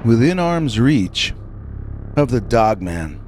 Within arm's reach of the Dogman.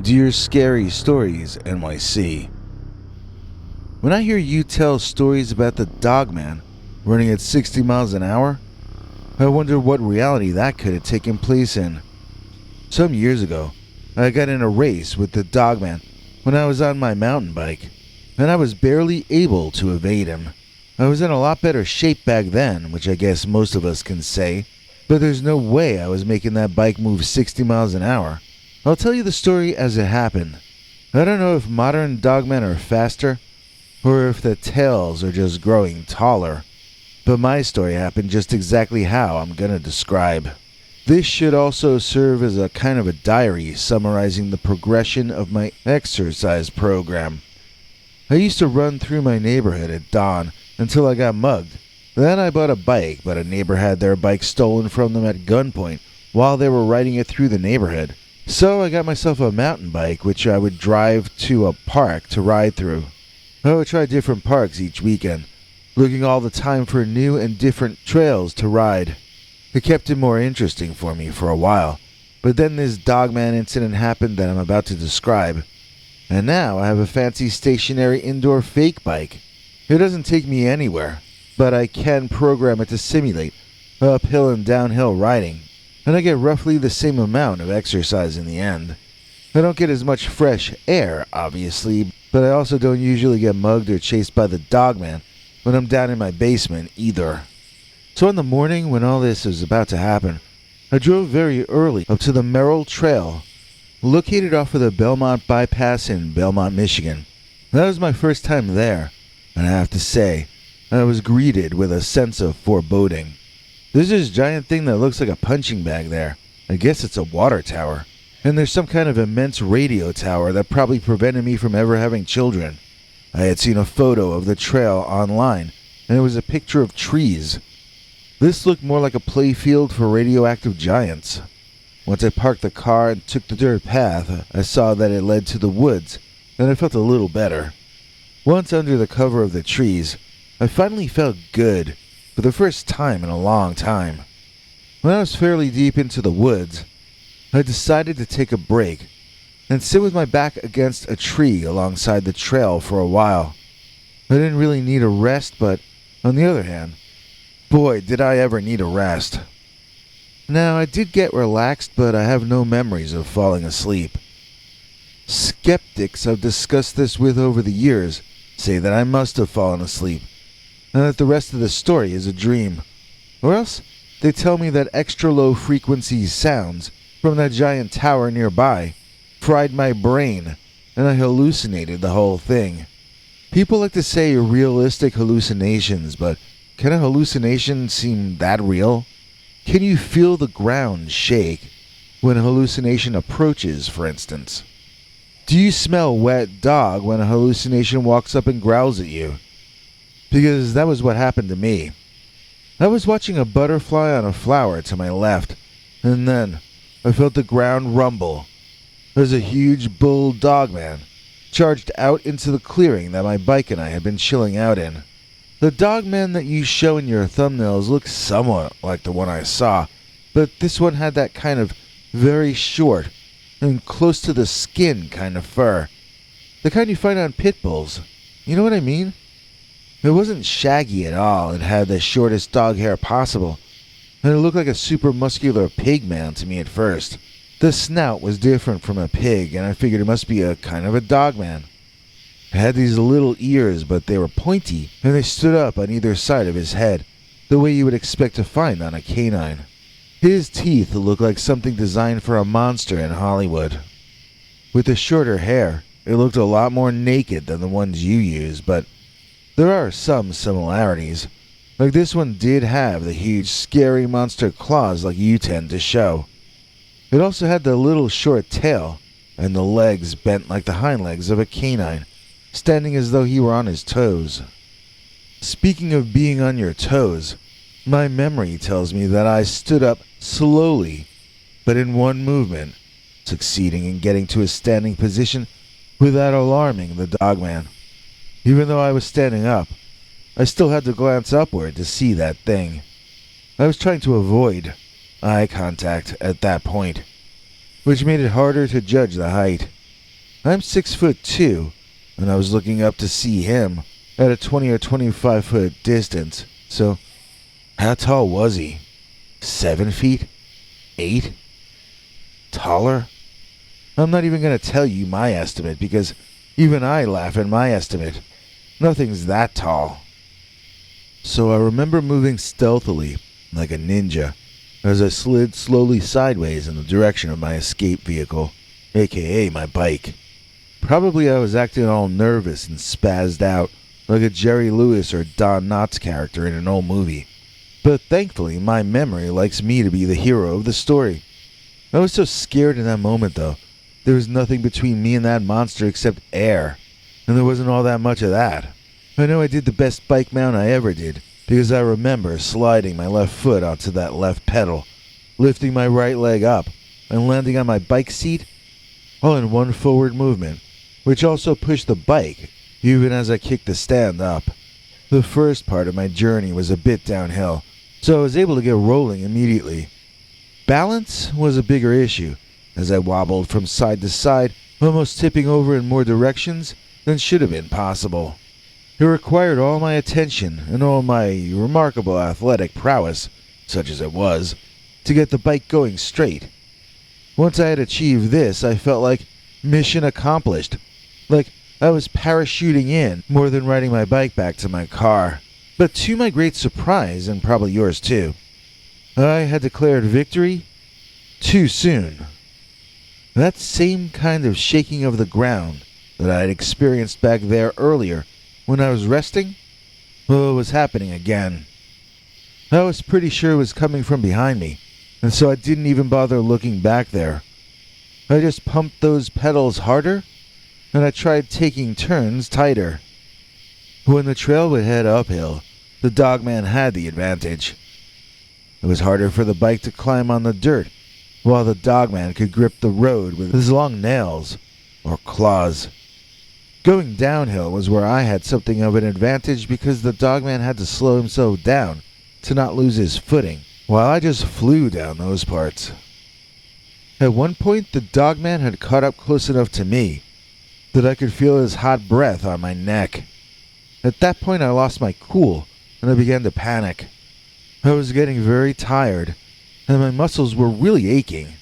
Dear Scary Stories NYC. When I hear you tell stories about the Dogman running at 60 miles an hour, I wonder what reality that could have taken place in. Some years ago, I got in a race with the Dogman when I was on my mountain bike, and I was barely able to evade him. I was in a lot better shape back then, which I guess most of us can say, but there's no way I was making that bike move 60 miles an hour. I'll tell you the story as it happened. I don't know if modern Dogmen are faster, or if the tails are just growing taller, but my story happened just exactly how I'm gonna describe. This should also serve as a kind of a diary summarizing the progression of my exercise program. I used to run through my neighborhood at dawn until I got mugged. Then I bought a bike, but a neighbor had their bike stolen from them at gunpoint while they were riding it through the neighborhood. So I got myself a mountain bike, which I would drive to a park to ride through. I would try different parks each weekend, looking all the time for new and different trails to ride. It kept it more interesting for me for a while, but then this Dogman incident happened that I'm about to describe. And now I have a fancy stationary indoor fake bike. It doesn't take me anywhere, but I can program it to simulate uphill and downhill riding, and I get roughly the same amount of exercise in the end. I don't get as much fresh air, obviously, but I also don't usually get mugged or chased by the Dogman when I'm down in my basement either. So in the morning when all this was about to happen, I drove very early up to the Merrill Trail, located off of the Belmont Bypass in Belmont, Michigan. That was my first time there, and I have to say, I was greeted with a sense of foreboding. There's this giant thing that looks like a punching bag there. I guess it's a water tower. And there's some kind of immense radio tower that probably prevented me from ever having children. I had seen a photo of the trail online, and it was a picture of trees. This looked more like a playfield for radioactive giants. Once I parked the car and took the dirt path, I saw that it led to the woods, and I felt a little better. Once under the cover of the trees, I finally felt good, for the first time in a long time. When I was fairly deep into the woods, I decided to take a break and sit with my back against a tree alongside the trail for a while. I didn't really need a rest, but on the other hand, boy, did I ever need a rest. Now, I did get relaxed, but I have no memories of falling asleep. Skeptics I've discussed this with over the years say that I must have fallen asleep, and that the rest of the story is a dream. Or else, they tell me that extra low frequency sounds from that giant tower nearby fried my brain, and I hallucinated the whole thing. People like to say realistic hallucinations, but can a hallucination seem that real? Can you feel the ground shake when a hallucination approaches, for instance? Do you smell wet dog when a hallucination walks up and growls at you? Because that was what happened to me. I was watching a butterfly on a flower to my left, and then I felt the ground rumble as a huge bull Dogman charged out into the clearing that my bike and I had been chilling out in. The Dogman that you show in your thumbnails looks somewhat like the one I saw, but this one had that kind of very short and close to the skin kind of fur. The kind you find on pit bulls. You know what I mean? It wasn't shaggy at all. It had the shortest dog hair possible, and it looked like a super muscular pig man to me at first. The snout was different from a pig, and I figured it must be a kind of a Dogman. It had these little ears, but they were pointy, and they stood up on either side of his head, the way you would expect to find on a canine. His teeth looked like something designed for a monster in Hollywood. With the shorter hair, it looked a lot more naked than the ones you use, but there are some similarities. Like this one did have the huge scary monster claws like you tend to show. It also had the little short tail, and the legs bent like the hind legs of a canine, standing as though he were on his toes. Speaking of being on your toes, my memory tells me that I stood up slowly, but in one movement, succeeding in getting to a standing position without alarming the Dogman. Even though I was standing up, I still had to glance upward to see that thing. I was trying to avoid eye contact at that point, which made it harder to judge the height. I'm 6'2", and I was looking up to see him at a 20 or 25 foot distance, so how tall was he? 7 feet? 8? Taller? I'm not even going to tell you my estimate because even I laugh at my estimate. Nothing's that tall. So I remember moving stealthily, like a ninja, as I slid slowly sideways in the direction of my escape vehicle, aka my bike. Probably I was acting all nervous and spazzed out, like a Jerry Lewis or Don Knotts character in an old movie. But thankfully, my memory likes me to be the hero of the story. I was so scared in that moment, though. There was nothing between me and that monster except air, and there wasn't all that much of that. I know I did the best bike mount I ever did, because I remember sliding my left foot onto that left pedal, lifting my right leg up, and landing on my bike seat, all in one forward movement, which also pushed the bike, even as I kicked the stand up. The first part of my journey was a bit downhill, so I was able to get rolling immediately. Balance was a bigger issue, as I wobbled from side to side, almost tipping over in more directions than should have been possible. It required all my attention and all my remarkable athletic prowess, such as it was, to get the bike going straight. Once I had achieved this, I felt like mission accomplished, like I was parachuting in more than riding my bike back to my car. But to my great surprise, and probably yours too, I had declared victory too soon. That same kind of shaking of the ground that I had experienced back there earlier when I was resting, well, it was happening again. I was pretty sure it was coming from behind me, and so I didn't even bother looking back there. I just pumped those pedals harder, and I tried taking turns tighter. When the trail would head uphill, the Dogman had the advantage. It was harder for the bike to climb on the dirt, while the Dogman could grip the road with his long nails, or claws. Going downhill was where I had something of an advantage because the Dogman had to slow himself down to not lose his footing, while I just flew down those parts. At one point, the Dogman had caught up close enough to me that I could feel his hot breath on my neck. At that point, I lost my cool, and I began to panic. I was getting very tired, and my muscles were really aching.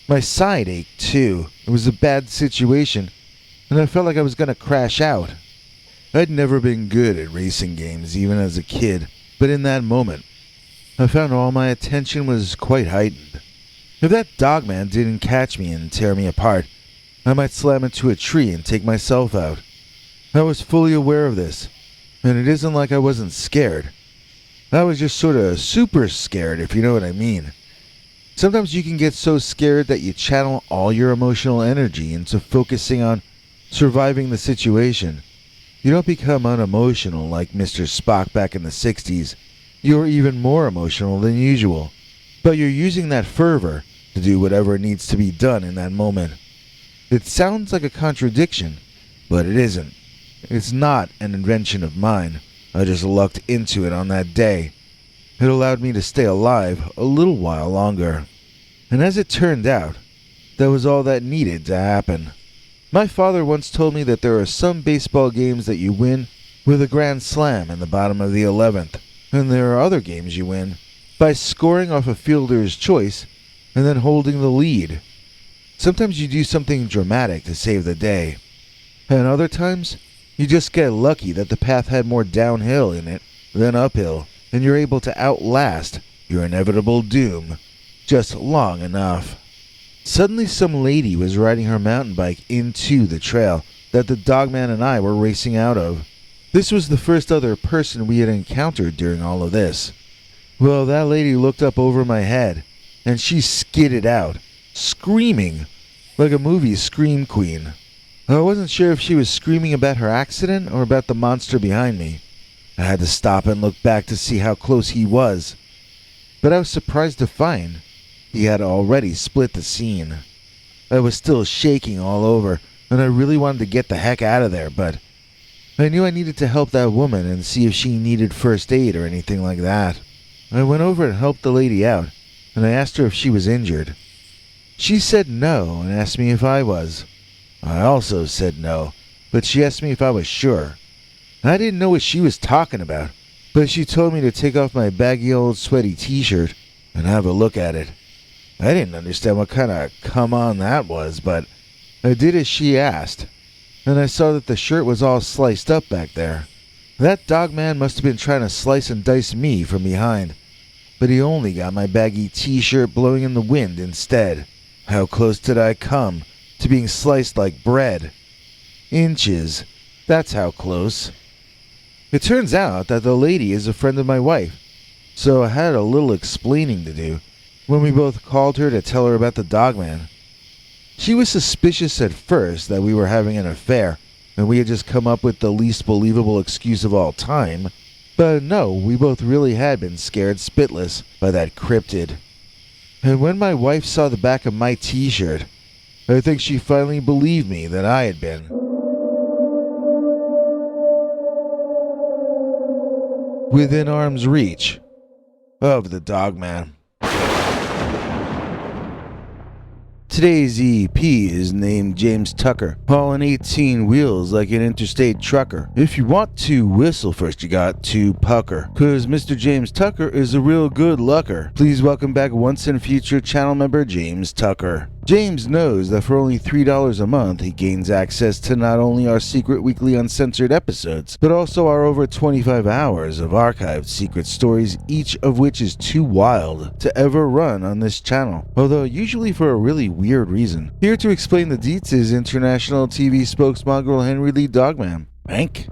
My side ached, too. It was a bad situation, and I felt like I was going to crash out. I'd never been good at racing games, even as a kid, but in that moment, I found all my attention was quite heightened. If that Dogman didn't catch me and tear me apart, I might slam into a tree and take myself out. I was fully aware of this, and it isn't like I wasn't scared. I was just sort of super scared, if you know what I mean. Sometimes you can get so scared that you channel all your emotional energy into focusing on surviving the situation. You don't become unemotional like Mr. Spock back in the 60s. You're even more emotional than usual. But you're using that fervor to do whatever needs to be done in that moment. It sounds like a contradiction, but it isn't. It's not an invention of mine. I just lucked into it on that day. It allowed me to stay alive a little while longer. And as it turned out, that was all that needed to happen. My father once told me that there are some baseball games that you win with a grand slam in the bottom of the 11th, and there are other games you win by scoring off a fielder's choice and then holding the lead. Sometimes you do something dramatic to save the day, and other times you just get lucky that the path had more downhill in it than uphill, and you're able to outlast your inevitable doom just long enough. Suddenly some lady was riding her mountain bike into the trail that the Dogman and I were racing out of. This was the first other person we had encountered during all of this. Well, that lady looked up over my head, and she skidded out, screaming, like a movie scream queen. I wasn't sure if she was screaming about her accident or about the monster behind me. I had to stop and look back to see how close he was. But I was surprised to find he had already split the scene. I was still shaking all over, and I really wanted to get the heck out of there, but I knew I needed to help that woman and see if she needed first aid or anything like that. I went over and helped the lady out, and I asked her if she was injured. She said no and asked me if I was. I also said no, but she asked me if I was sure. I didn't know what she was talking about, but she told me to take off my baggy old sweaty t-shirt and have a look at it. I didn't understand what kind of come on that was, but I did as she asked, and I saw that the shirt was all sliced up back there. That Dogman must have been trying to slice and dice me from behind, but he only got my baggy t-shirt blowing in the wind instead. How close did I come to being sliced like bread? Inches. That's how close. It turns out that the lady is a friend of my wife, so I had a little explaining to do when we both called her to tell her about the Dogman. She was suspicious at first that we were having an affair, and we had just come up with the least believable excuse of all time, but no, we both really had been scared spitless by that cryptid. And when my wife saw the back of my t-shirt, I think she finally believed me that I had been within arm's reach of the Dogman. Today's EP is named James Tucker, hauling 18 wheels like an interstate trucker. If you want to whistle first, you got to pucker, cause Mr. James Tucker is a real good lucker. Please welcome back once and future channel member James Tucker. James knows that for only $3 a month, he gains access to not only our secret weekly uncensored episodes, but also our over 25 hours of archived secret stories, each of which is too wild to ever run on this channel, although usually for a really weird reason. Here to explain the deets is international TV spokesmongrel Henry Lee Dogman. Hank?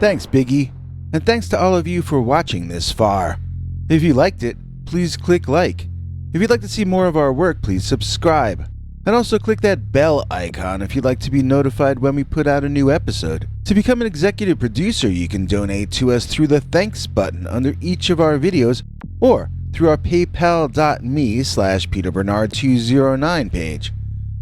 Thanks, Biggie. And thanks to all of you for watching this far. If you liked it, please click like. If you'd like to see more of our work, please subscribe. And also click that bell icon if you'd like to be notified when we put out a new episode. To become an executive producer, you can donate to us through the thanks button under each of our videos or through our paypal.me/PeterBernard209 page.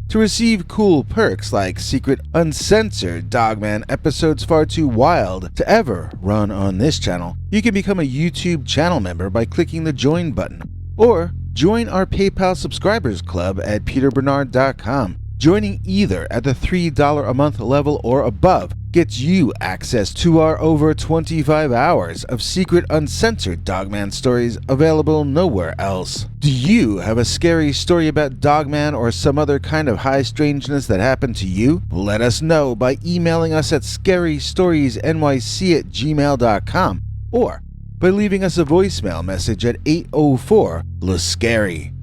To receive cool perks like secret uncensored Dogman episodes far too wild to ever run on this channel, you can become a YouTube channel member by clicking the join button. Or join our PayPal subscribers club at peterbernard.com. Joining either at the $3 a month level or above gets you access to our over 25 hours of secret uncensored Dogman stories available nowhere else. Do you have a scary story about Dogman or some other kind of high strangeness that happened to you? Let us know by emailing us at scarystoriesnyc@gmail.com or by leaving us a voicemail message at 804-LA-SCARY.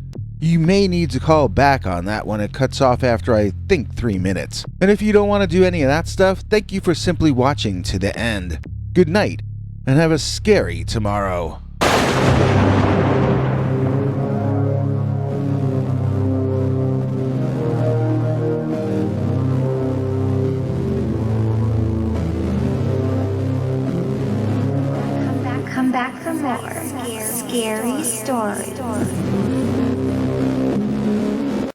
You may need to call back on that one. It cuts off after I think 3 minutes. And if you don't want to do any of that stuff, thank you for simply watching to the end. Good night, and have a scary tomorrow. Come back for more scary stories.